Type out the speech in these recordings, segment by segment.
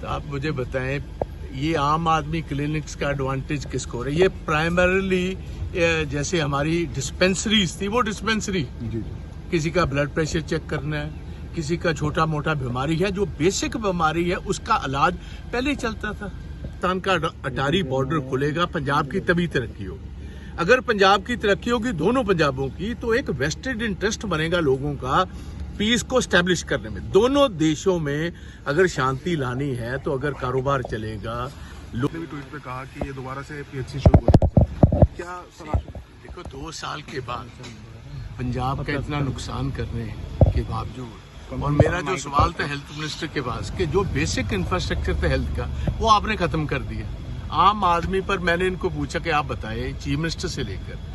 तो आप मुझे बताएं, ये आम आदमी क्लिनिक्स का एडवांटेज किसको है? ये प्राइमरीली जैसे हमारी डिस्पेंसरीज थी, वो डिस्पेंसरी किसी का ब्लड प्रेशर चेक करना है, किसी का छोटा मोटा बीमारी है, जो बेसिक बीमारी है उसका इलाज पहले ही चलता था। पाकिस्तान का अटारी बॉर्डर खुलेगा, पंजाब की तभी तरक्की होगी। अगर पंजाब की तरक्की होगी, दोनों पंजाबों की, तो एक वेस्टेड इंटरेस्ट बनेगा लोगों का पीस को स्टैब्लिश करने में। दोनों देशों में अगर शांति लानी है तो अगर कारोबार चलेगा। लोग ने भी ट्वीट पे कहा कि ये दोबारा से पीएचसी शुरू होगा, क्या सलाह? देखो, 2 साल के बाद पंजाब का इतना नुकसान करने के बावजूद, और मेरा जो सवाल था हेल्थ मिनिस्टर के पास कि जो बेसिक इंफ्रास्ट्रक्चर था हेल्थ का, वो आपने खत्म कर दिया। आम आदमी पर मैंने इनको पूछा कि आप बताएं, चीफ मिनिस्टर से लेकर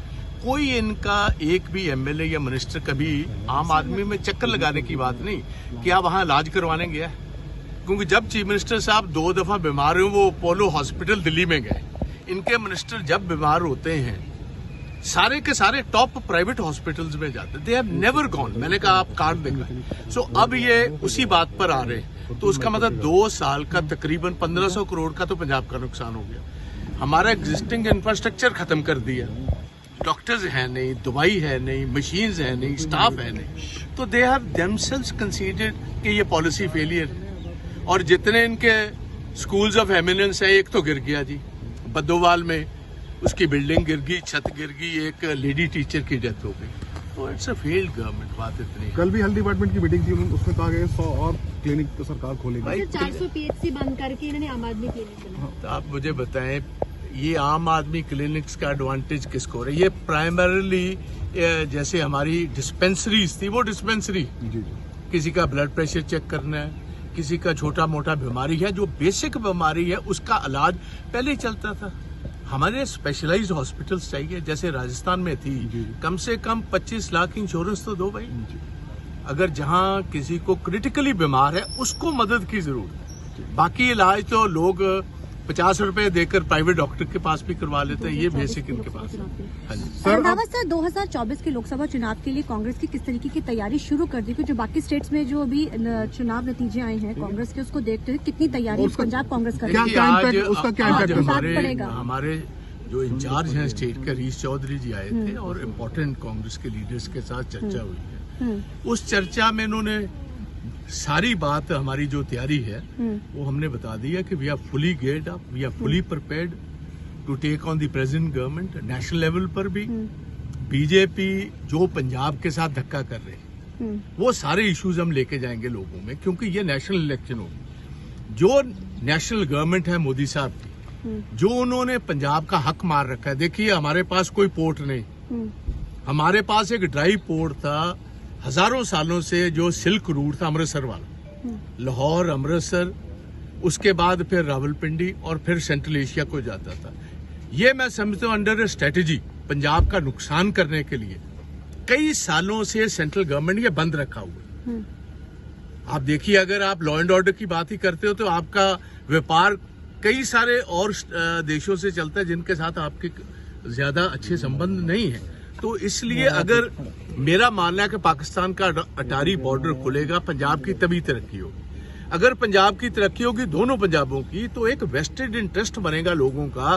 कोई इनका एक भी एमएलए या मिनिस्टर कभी आम आदमी में चक्कर लगाने की बात नहीं कि आप वहां इलाज करवाने गया है। क्योंकि जब चीफ मिनिस्टर साहब 2 दफा बीमार हुए, वो अपोलो हॉस्पिटल दिल्ली में गए। इनके मिनिस्टर जब बीमार होते हैं सारे के सारे टॉप प्राइवेट हॉस्पिटल्स में जाते, दे हैव नेवर गॉन। मैंने कहा आप कार्ड देखा। सो अब ये उसी बात पर आ रहे हैं, तो उसका मतलब 2 साल का तकरीबन 1500 करोड़ का तो पंजाब का नुकसान हो गया। हमारा एग्जिस्टिंग इंफ्रास्ट्रक्चर खत्म कर दिया, डॉक्टर्स है नहीं, दवाई है नहीं, मशीन्स है नहीं, स्टाफ है नहीं, तो दे हैव देमसेल्व्स कंसीडर्ड कि ये पॉलिसी फेलियर है। और जितने इनके स्कूल्स ऑफ एमिनेंस है, एक तो गिर गया जी बद्दोवाल में, उसकी बिल्डिंग गिर गई, छत गिर गई, एक लेडी टीचर की डेथ हो गई। तो इट्स अ फेल्ड गवर्नमेंट। बात इतनी। कल भी हेल्थ डिपार्टमेंट की मीटिंग थी, उसमें कहा गया 100 और क्लिनिक तो सरकार खोलेगी। 400 पीएचसी बंद करके इन्होंने आम आदमी क्लिनिक बनाया। तो आप मुझे बताएं, ये आम आदमी क्लिनिक्स का एडवांटेज किसको है? ये प्राइमरीली जैसे हमारी डिस्पेंसरीज थी, वो डिस्पेंसरी किसी का ब्लड प्रेशर चेक करना है, किसी का छोटा मोटा बीमारी है, जो बेसिक बीमारी है उसका इलाज पहले ही चलता था। हमारे स्पेशलाइज्ड हॉस्पिटल्स चाहिए, जैसे राजस्थान में थी, कम से कम 25 लाख इंश्योरेंस तो दो भाई। अगर जहां किसी को क्रिटिकली बीमार है उसको मदद की जरूरत है। बाकी इलाज तो लोग 50 रुपए देकर प्राइवेट डॉक्टर के पास भी करवा लेते हैं, ये बेसिक इनके पास है। हाँ जी सर, 2024 के लोकसभा चुनाव के लिए कांग्रेस की किस तरीके की तैयारी शुरू कर दी? जो बाकी स्टेट्स में जो अभी चुनाव नतीजे आए हैं कांग्रेस के, उसको देखते हुए कितनी तैयारी पंजाब कांग्रेस कर रही है? उसका क्या इम्पैक्ट? हमारे जो इंचार्ज हैं स्टेट के, हरीश चौधरी जी आए थे और इम्पोर्टेंट कांग्रेस के लीडर्स के साथ चर्चा हुई है। उस चर्चा में इन्होंने सारी बात, हमारी जो तैयारी है वो हमने बता दी है कि we are fully geared up, we are fully prepared to take on the present government. National level पर भी बीजेपी जो पंजाब के साथ धक्का कर रहे हैं, वो सारे इश्यूज हम लेके जाएंगे लोगों में, क्योंकि ये नेशनल इलेक्शन होगी। जो नेशनल गवर्नमेंट है मोदी साहब की, जो उन्होंने पंजाब का हक मार रखा है। देखिए, हमारे पास कोई पोर्ट नहीं, हमारे पास एक ड्राई पोर्ट था हजारों सालों से, जो सिल्क रूट था अमृतसर वाला, लाहौर, अमृतसर, उसके बाद फिर रावलपिंडी और फिर सेंट्रल एशिया को जाता था। ये मैं समझता हूँ अंडर स्ट्रेटेजी पंजाब का नुकसान करने के लिए कई सालों से सेंट्रल गवर्नमेंट ये बंद रखा हुआ है। आप देखिए, अगर आप लॉ एंड ऑर्डर की बात ही करते हो तो आपका व्यापार कई सारे और देशों से चलता है जिनके साथ आपके ज्यादा अच्छे संबंध नहीं है। तो इसलिए अगर मेरा मानना है कि पाकिस्तान का अटारी बॉर्डर खुलेगा, पंजाब की तभी तरक्की होगी। अगर पंजाब की तरक्की होगी, दोनों पंजाबों की, तो एक वेस्टेड इंटरेस्ट बनेगा लोगों का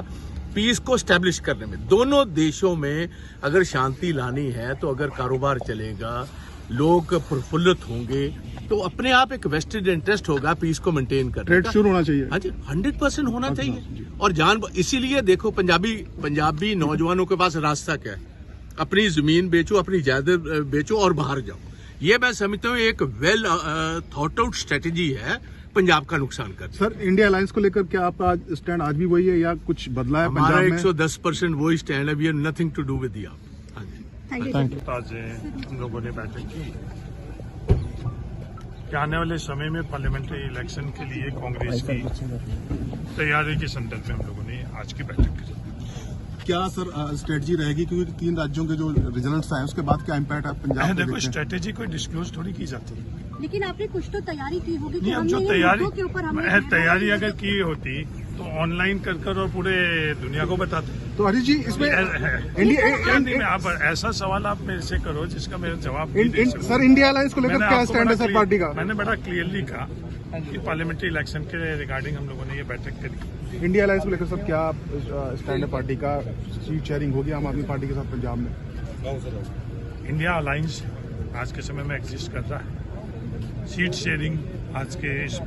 पीस को स्टैब्लिश करने में। दोनों देशों में अगर शांति लानी है तो अगर कारोबार चलेगा, लोग प्रफुल्लित होंगे, तो अपने आप एक वेस्टेड इंटरेस्ट होगा पीस को मेंटेन करने का। ट्रेड शुरू होना चाहिए। हाँ जी, 100% होना चाहिए। और इसीलिए देखो, पंजाबी नौजवानों के पास रास्ता क्या है? अपनी जमीन बेचो, अपनी जायदाद बेचो और बाहर जाओ। ये मैं समझता हूँ एक वेल थॉट आउट स्ट्रेटेजी है पंजाब का नुकसान कर। सर, इंडिया अलायंस को लेकर क्या आपका स्टैंड आज भी वही है या कुछ बदला है? हमारा 110% वही स्टैंड है। We have nothing to do with AAP. हाँ जी, थैंक यू। आज हम लोगों ने बैठक की कि आने वाले समय में पार्लियामेंट्री इलेक्शन के लिए कांग्रेस की तैयारी के संदर्भ में हम लोगों ने आज की बैठक की। क्या सर स्ट्रेटजी रहेगी, क्योंकि 3 राज्यों के जो रिजल्ट्स आए उसके बाद क्या इम्पैक्ट है पंजाब पे? देखो, स्ट्रेटेजी कोई डिस्क्लोज थोड़ी की जाती है, लेकिन आपने कुछ तो तैयारी की होगी कि जो तैयारी अगर की होती तो ऑनलाइन कर और पूरे दुनिया को बताते। तो हरीश जी इसमें क्या नहीं, मैं आप ऐसा सवाल आप मेरे से करो जिसका मेरा जवाब नहीं दे सकता। सर इंडिया अलायंस को लेकर मैंने क्या आपको स्टैंड है बड़ा सर पार्टी का? मैंने बड़ा क्लियरली कहा कि पार्लियामेंट्री इलेक्शन के रिगार्डिंग हम लोगों ने ये बैठक करी। इंडिया अलायंस को लेकर सर क्या स्टैंड है पार्टी का? सीट शेयरिंग होगी आम आदमी पार्टी के साथ पंजाब में? इंडिया अलायंस आज के समय में एग्जिस्ट कर रहा है। सीट शेयरिंग आज के इस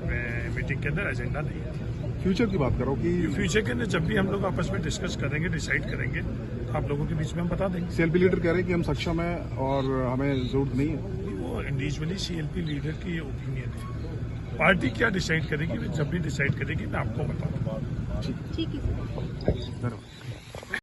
मीटिंग के अंदर एजेंडा नहीं है। फ्यूचर की बात करो कि फ्यूचर के अंदर जब भी हम लोग आपस में डिस्कस करेंगे, डिसाइड करेंगे, तो आप लोगों के बीच में हम बता देंगे। सीएलपी लीडर कह रहे हैं कि हम सक्षम है और हमें जरूरत नहीं है। वो इंडिविजुअली सीएलपी लीडर की ओपिनियन है। पार्टी क्या डिसाइड करेगी, जब भी डिसाइड करेगी मैं आपको बताऊंगा। ठीक है। धन्यवाद।